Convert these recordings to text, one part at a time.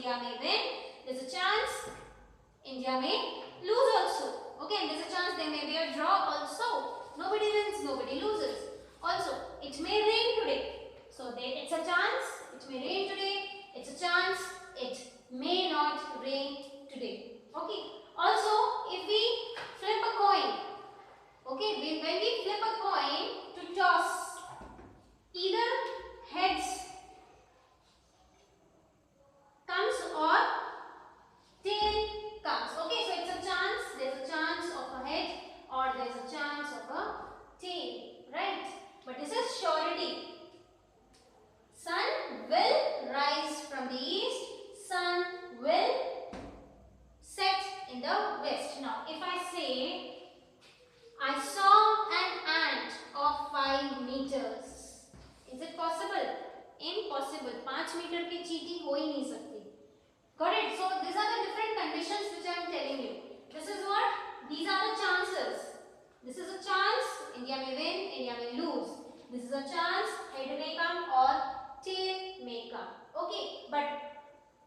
India may win, there's a chance India may lose also. Okay, and there's a chance there may be a draw also. Nobody wins, nobody loses. Also, it may rain today. So it's a chance, it may rain today. It's a chance, it may not rain today. Okay. Also, if we flip a coin, okay, when we flip a coin to toss, either heads comes or tail comes. Okay, so it's a chance, there's a chance of a head or there's a chance of a tail, right? But this is surety. Sun will rise from the east, sun will set in the west. Now, if I say, I saw an ant of 5 meters, is it possible? Impossible. 5 metre की चींटी हो ही नहीं सकती. Got it? So these are the different conditions which I am telling you. This is what? These are the chances. This is a chance. India may win, India may lose. This is a chance. Head may come or tail may come. Okay, but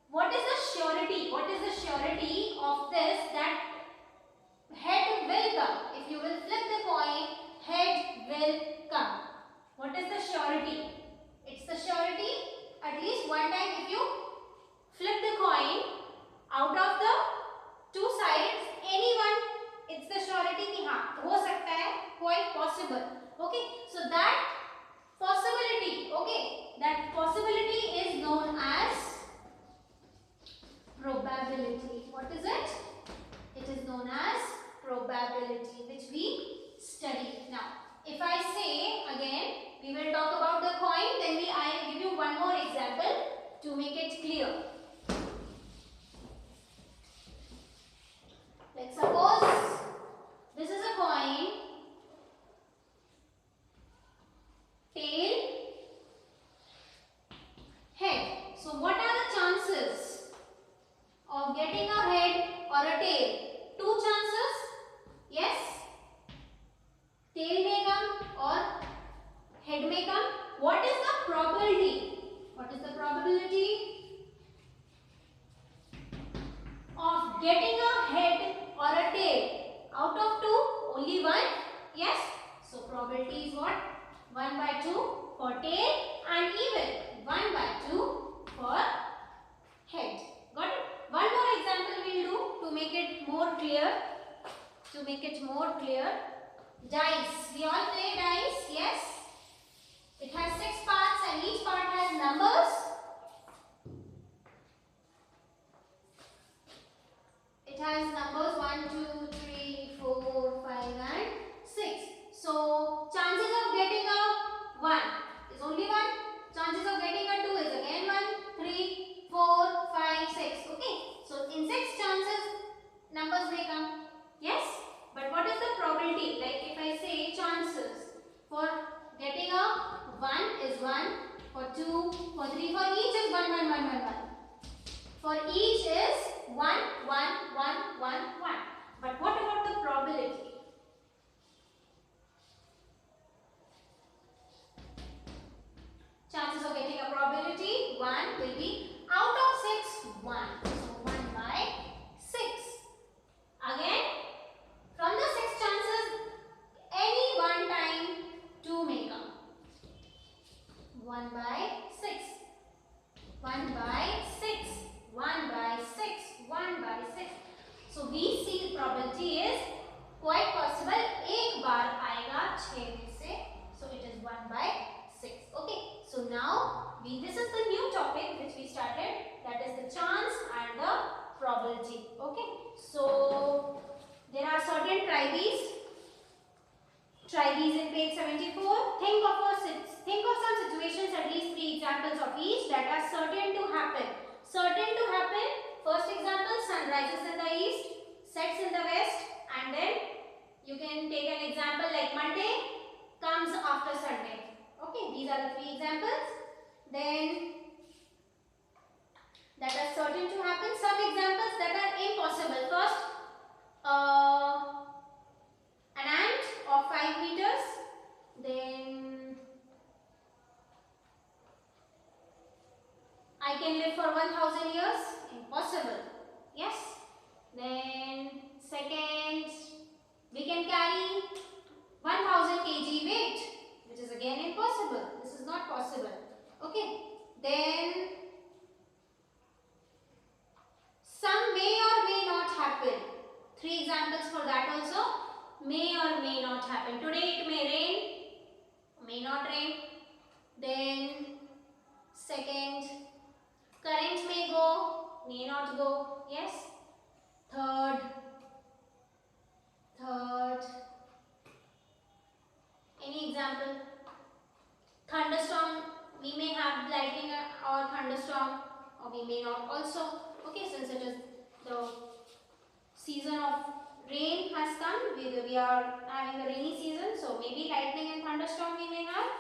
what is the surety? What is the surety of this that head will come? If you will flip the coin, head will come. What is the surety? It's the surety at least one time if you flip the coin out of the two sides, anyone, it's the surety कि हाँ हो सकता है, quite possible. Okay, so that possibility, okay, that possibility is known as probability. What is it? It is known as probability, which we study. Now, if I say again, we will talk about the coin, then I will give you one more example to make it clear. Like suppose this is a coin, tail, head. So what are the chances of getting a head or a tail? 2 chances. Yes. Tail may come or head may come. What is the probability? What is the probability of getting a head or a tail? Out of 2, only 1. Yes. So probability is what? 1 by 2 for tail and even 1 by 2 for head. Got it? One more example we will do to make it more clear. Dice. We all play dice. Yes. It has 6 parts and each part has numbers. It has numbers 1, 2, 3, 4, 5 and 6. So chances of getting a 1 is only 1. Chances of getting a 2 is again 1, 3, 4, 5, 6. Okay. So in 6 chances numbers may come. Yes. But what is the probability? Like if I say chances for getting a 1 is 1, for 2, for 3, for each is 1, 1, 1, 1, 1. For each is 1, 1, 1, 1, 1. But what about the probability? Chances of getting a probability 1 will be out of 6, 1. So 1 by 6. Again, from the 6 chances, any one time 2 may come. 1 by 6. 1 by 6. 1 by 6. 1 by 6. So we see the probability is quite possible. एक बार आएगा 6 में से. So it is 1 by 6. Okay. So now this is the new topic which we started. That is the chance and the probability. Okay. So there are certain try these in page 74. Think of some situations, at least 3 examples of each that are certain to happen. Certain to happen. First example, sun rises in the east, sets in the west, and then you can take an example like Monday comes after Sunday. Okay, these are the 3 examples. Then that are certain to happen. Some examples that are impossible. First, an ant of 5 meters. Then I can live for 1 years? Impossible. Yes. Then second, we can carry 1000 kg weight, which is again impossible. This is not possible. Okay. Then some may or may not happen. 3 examples for that also. May or may not happen. Today it may rain, may not rain. Then second, current may go, may not go. Yes. Third, any example? Thunderstorm, we may have lightning or thunderstorm, or we may not also. Okay, since it is the season of rain has come, we are having a rainy season, so maybe lightning and thunderstorm we may have.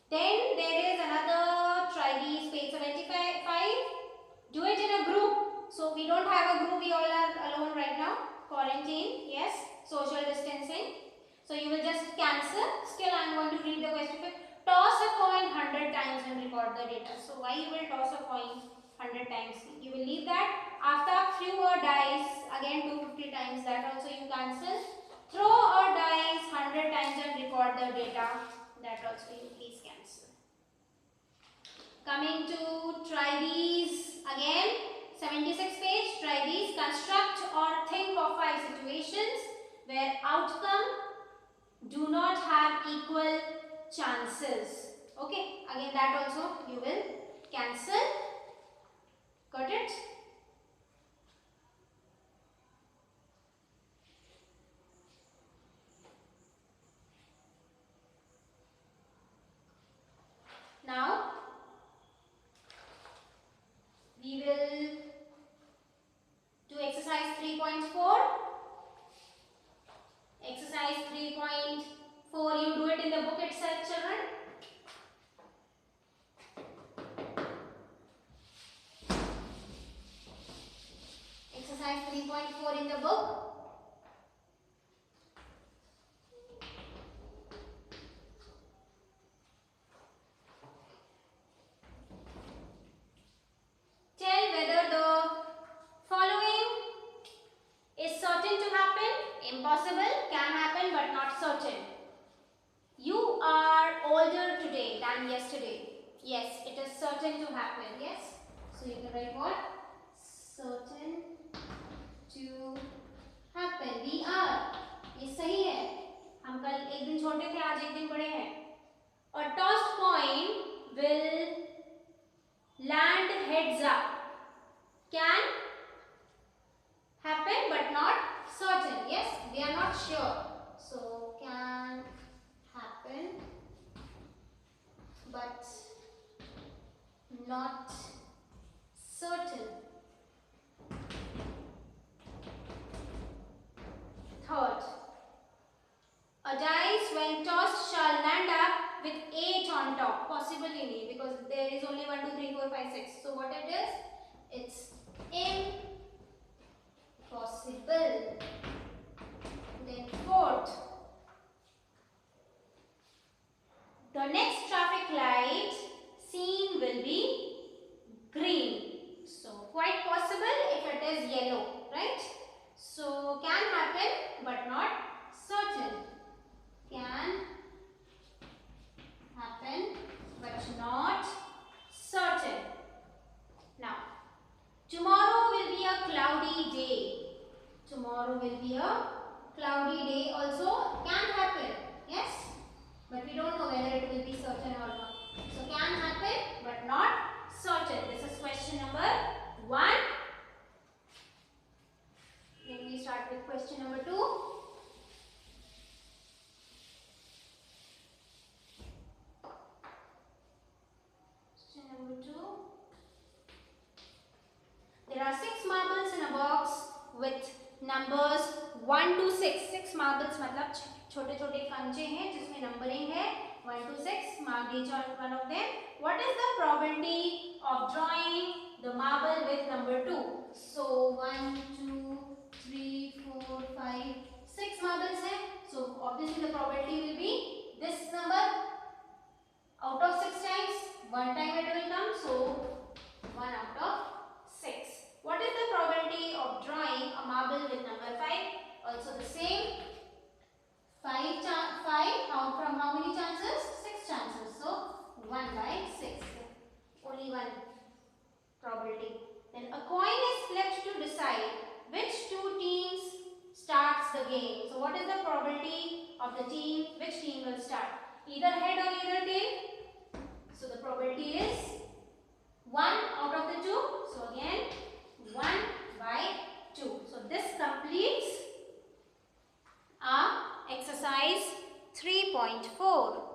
Then there is another, try these page 75. Do it in a group. So we don't have a group, we all are alone right now. Quarantine, yes. Social distancing. So you will just cancel. Still I am going to read the question. Toss a coin 100 times and record the data. So why you will toss a coin 100 times? You will leave that. After fewer dice, again 250 times, that also you cancel. Throw a dice 100 times and record the data. That also you please cancel. Coming to try these again. 76 page. Try these. Construct or think of 5 situations where outcome do not have equal chances. Okay. Again that also you will cancel. Got it? Now we will do exercise 3.4. Exercise 3.4, you do it in the book itself, children. Exercise 3.4 in the book. Tell whether the following is certain to happen, impossible, can happen but not certain. You are older today than yesterday. Yes, it is certain to happen. Yes. So you can write what? Certain to happen. We are. ये सही है. हम कल एक दिन छोटे थे, आज एक दिन बड़े हैं. A tossed coin will land heads up. Can happen but not certain. Yes, we are not sure. So can happen but not certain. Third, a dice when tossed shall land up with 8 on top. Possibly नहीं, because there is only 1, 2, 3, 4, 5, 6. So what it is? It's impossible. Then fourth, the next traffic light seen will be green. So quite possible if it is yellow, right? So can happen but not certain. Can happen but not certain. Now, tomorrow will be a cloudy day. Tomorrow will be a cloudy day also, can happen. Yes? But we don't know whether it will be certain or not. So can happen but not certain. This is question number 1. Then we start with question number 2. Question number 2. There are 6 marbles in a box with numbers 1 to 6. 6 marbles मतलब छोटे छोटे कंचे हैं जिसमें numbering है 1 to 6. Mark each one of them. What is the probability of drawing the marble with number 2? So 1, 2, 3, 4, 5, 6 marbles हैं. So obviously the probability will be this number. Out of 6 times, 1 time it will come. So 1 out of 6. Also the same. 5 from how many chances? 6 chances. So 1 by 6. Only one probability. Then a coin is flipped to decide which two teams starts the game. So what is the probability of the team? Which team will start? Either head or either tail. So the probability is 1 out of the 2. So again 1 by 2. So this completes our exercise 3.4.